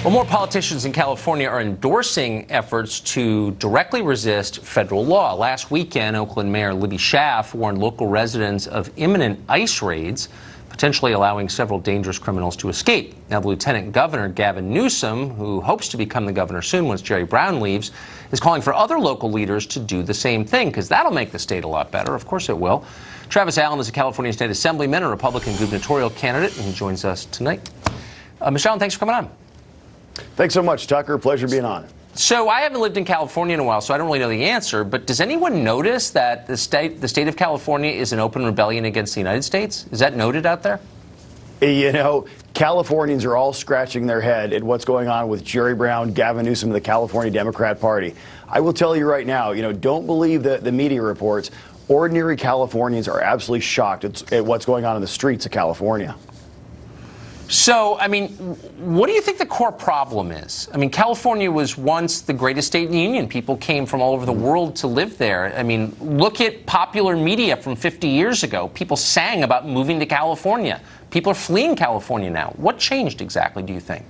Well, more politicians in California are endorsing efforts to directly resist federal law. Last weekend, Oakland Mayor Libby Schaff warned local residents of imminent ICE raids, potentially allowing several dangerous criminals to escape. Now, the Lieutenant Governor Gavin Newsom, who hopes to become the governor soon once Jerry Brown leaves, is calling for other local leaders to do the same thing, because that'll make the state a lot better. Of course it will. Travis Allen is a California State Assemblyman and Republican gubernatorial candidate, and he joins us tonight. Mr. Allen, thanks for coming on. Thanks so much, Tucker. Pleasure being on. So I haven't lived in California in a while, so I don't really know the answer, but does anyone notice that the state of California is an open rebellion against the United States? Is that noted out there? You know, Californians are all scratching their head at what's going on with Jerry Brown, Gavin Newsom, and the California Democrat Party. I will tell you right now, don't believe the media reports. Ordinary Californians are absolutely shocked at what's going on in the streets of California. So, I mean, what do you think the core problem is? I mean, California was once the greatest state in the union. People came from all over the world to live there. I mean, look at popular media from 50 years ago. People sang about moving to California. People are fleeing California now. What changed exactly, do you think?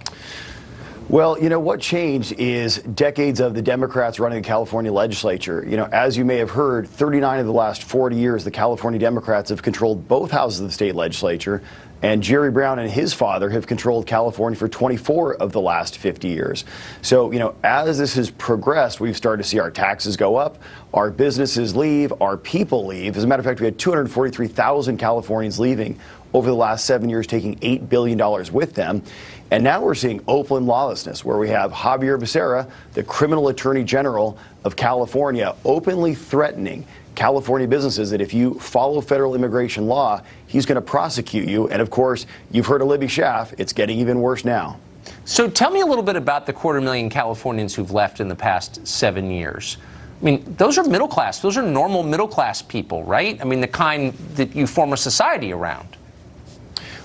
Well, what changed is decades of the Democrats running the California legislature. As you may have heard, 39 of the last 40 years, the California Democrats have controlled both houses of the state legislature. And Jerry Brown and his father have controlled California for 24 of the last 50 years. So, as this has progressed, we've started to see our taxes go up, our businesses leave, our people leave. As a matter of fact, we had 243,000 Californians leaving over the last 7 years, taking $8 billion with them. And now we're seeing open lawlessness, where we have Javier Becerra, the criminal attorney general of California, openly threatening California businesses that if you follow federal immigration law, he's going to prosecute you. And of course, you've heard of Libby Schaff. It's getting even worse now. So tell me a little bit about the 250,000 Californians who've left in the past 7 years. I mean, those are middle class. Those are normal middle class people, right? I mean, the kind that you form a society around.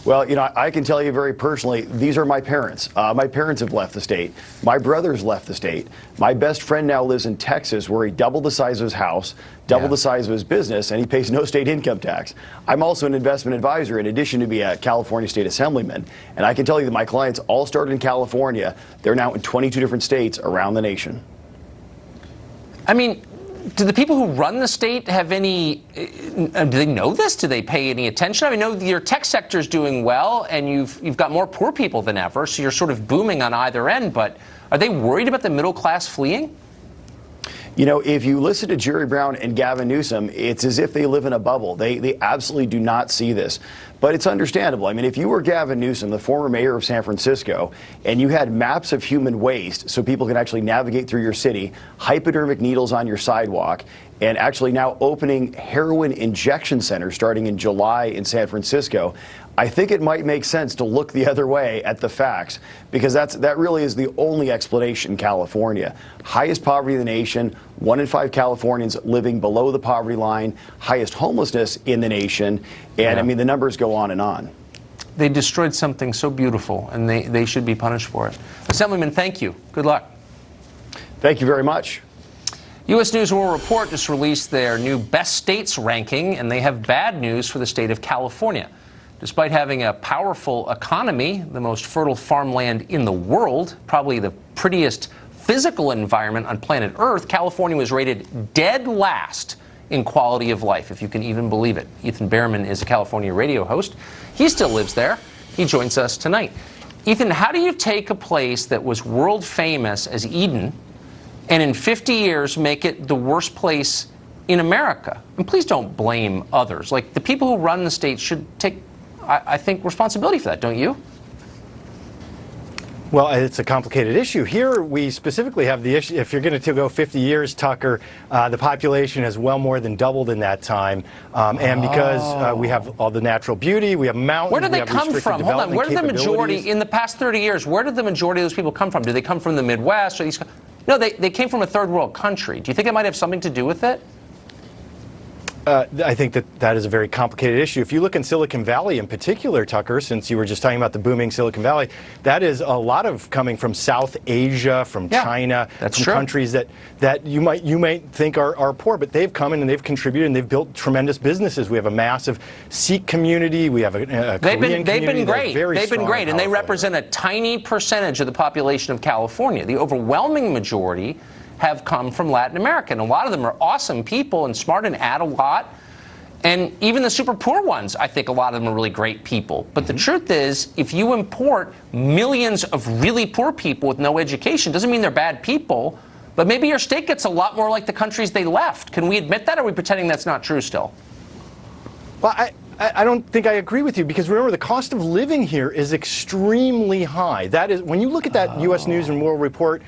Well, I can tell you very personally, these are my parents. My parents have left the state. My brother's left the state. My best friend now lives in Texas, where he doubled the size of his house, doubled the size of his business, and he pays no state income tax. I'm also an investment advisor, in addition to be a California State Assemblyman. And I can tell you that my clients all started in California. They're now in 22 different states around the nation. I mean, do the people who run the state have any, do they know this? Do they pay any attention? I know your tech sector is doing well, and you've got more poor people than ever, so you're sort of booming on either end, but are they worried about the middle class fleeing? If you listen to Jerry Brown and Gavin Newsom, it's as if they live in a bubble. They absolutely do not see this. But it's understandable. I mean, if you were Gavin Newsom, the former mayor of San Francisco, and you had maps of human waste so people can actually navigate through your city, hypodermic needles on your sidewalk, and actually now opening heroin injection centers starting in July in San Francisco, I think it might make sense to look the other way at the facts, because that really is the only explanation in California. Highest poverty in the nation, 1 in 5 Californians living below the poverty line, highest homelessness in the nation, and I mean, the numbers go on and on. They destroyed something so beautiful, and they should be punished for it. Assemblyman, thank you. Good luck. Thank you very much. U.S. News & World Report just released their new best states ranking, and they have bad news for the state of California. Despite having a powerful economy, the most fertile farmland in the world, probably the prettiest physical environment on planet Earth, California was rated dead last in quality of life, if you can even believe it. Ethan Behrman is a California radio host. He still lives there. He joins us tonight. Ethan, how do you take a place that was world famous as Eden and in 50 years make it the worst place in America? And please don't blame others. Like, the people who run the state should take, I think, responsibility for that, don't you? Well, it's a complicated issue. Here, we specifically have the issue, if you're going to go 50 years, Tucker, the population has well more than doubled in that time. And because we have all the natural beauty, we have mountains, where did they come from? Hold on. Where did the majority, in the past 30 years, where did the majority of those people come from? Do they come from the Midwest or these? No, they came from a third world country. Do you think it might have something to do with it? I think that is a very complicated issue. If you look in Silicon Valley in particular, Tucker, since you were just talking about the booming Silicon Valley, that is a lot of coming from South Asia, from China, that's from true. countries that you might think are poor, but they've come in and they've contributed and they've built tremendous businesses. We have a massive Sikh community. We have a Korean community. They've been great. Very They've been great, and they represent a tiny percentage of the population of California. The overwhelming majority have come from Latin America, and a lot of them are awesome people and smart and add a lot. And even the super poor ones, I think a lot of them are really great people. But the truth is, if you import millions of really poor people with no education, doesn't mean they're bad people, but maybe your state gets a lot more like the countries they left. Can we admit that, or are we pretending that's not true still? Well, I don't think I agree with you, because remember, the cost of living here is extremely high. That is, when you look at that U.S. News and World Report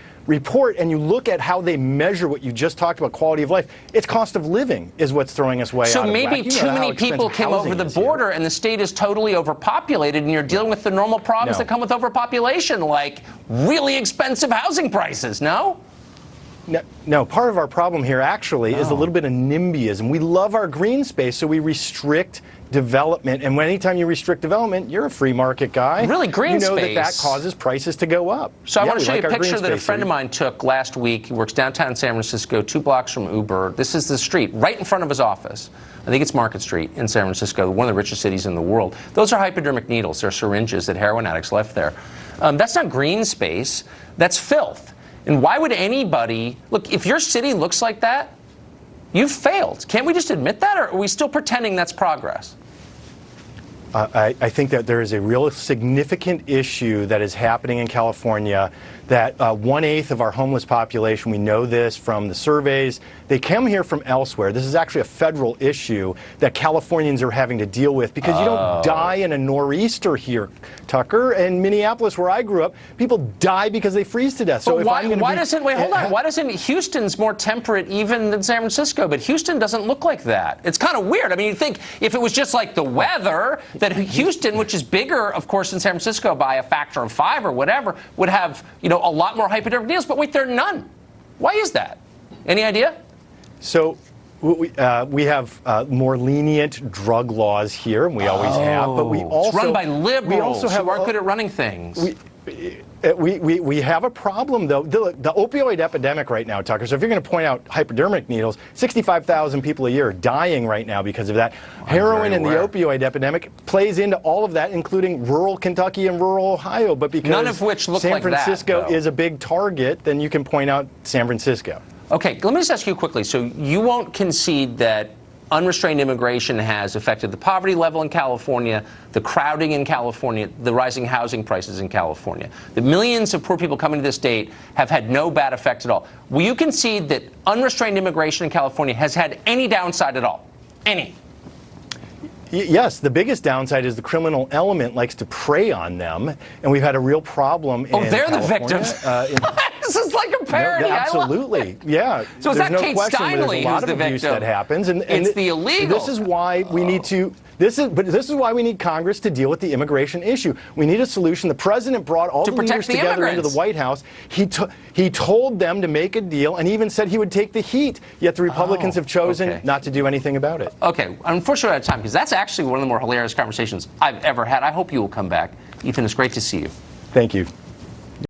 and you look at how they measure what you just talked about, quality of life, it's cost of living is what's throwing us way out of whack. So maybe too many people came over the border and the state is totally overpopulated, and you're dealing with the normal problems that come with overpopulation, like really expensive housing prices, no? No, part of our problem here actually is a little bit of NIMBYism. We love our green space, so we restrict development. And anytime you restrict development, you're a free market guy. Really, green space. You know that causes prices to go up. So I want to show you a our picture green that a space friend of mine took last week. He works downtown San Francisco, 2 blocks from Uber. This is the street right in front of his office. I think it's Market Street in San Francisco, one of the richest cities in the world. Those are hypodermic needles. They're syringes that heroin addicts left there. That's not green space. That's filth. And why would anybody, look, if your city looks like that, you've failed. Can't we just admit that, or are we still pretending that's progress? I think that there is a real significant issue that is happening in California, that 1/8 of our homeless population, we know this from the surveys, they come here from elsewhere. This is actually a federal issue that Californians are having to deal with, because you don't die in a nor'easter here, Tucker. In Minneapolis, where I grew up, people die because they freeze to death. So why doesn't Houston's more temperate even than San Francisco? But Houston doesn't look like that. It's kind of weird. I mean, you'd think if it was just like the weather, that Houston, which is bigger, of course, than San Francisco by a factor of 5 or whatever, would have, a lot more hypodermic needles. But wait, there are none. Why is that? Any idea? So we have more lenient drug laws here, and we always have. But we also it's run by liberals who aren't good at running things. We have a problem, though. The opioid epidemic right now, Tucker, so if you're going to point out hypodermic needles, 65,000 people a year are dying right now because of that. Heroin and the opioid epidemic plays into all of that, including rural Kentucky and rural Ohio. But because none of which look San like that, Francisco though, is a big target, then you can point out San Francisco. Okay, let me just ask you quickly. So you won't concede that unrestrained immigration has affected the poverty level in California, the crowding in California, the rising housing prices in California. The millions of poor people coming to this state have had no bad effect at all. Will you concede that unrestrained immigration in California has had any downside at all? Any? Yes, the biggest downside is the criminal element likes to prey on them, and we've had a real problem in they're California. The victims. This is like a parody. Absolutely, yeah. So it's There's not no Kate question Steinle there's a lot who's of the abuse victim. that happens, and it's the illegal. This is why we need to. This is why we need Congress to deal with the immigration issue. We need a solution. The president brought all the leaders together into the White House. He told them to make a deal, and even said he would take the heat. Yet the Republicans have chosen not to do anything about it. Okay, unfortunately, we're out of time, because that's actually one of the more hilarious conversations I've ever had. I hope you will come back. Ethan, it's great to see you. Thank you.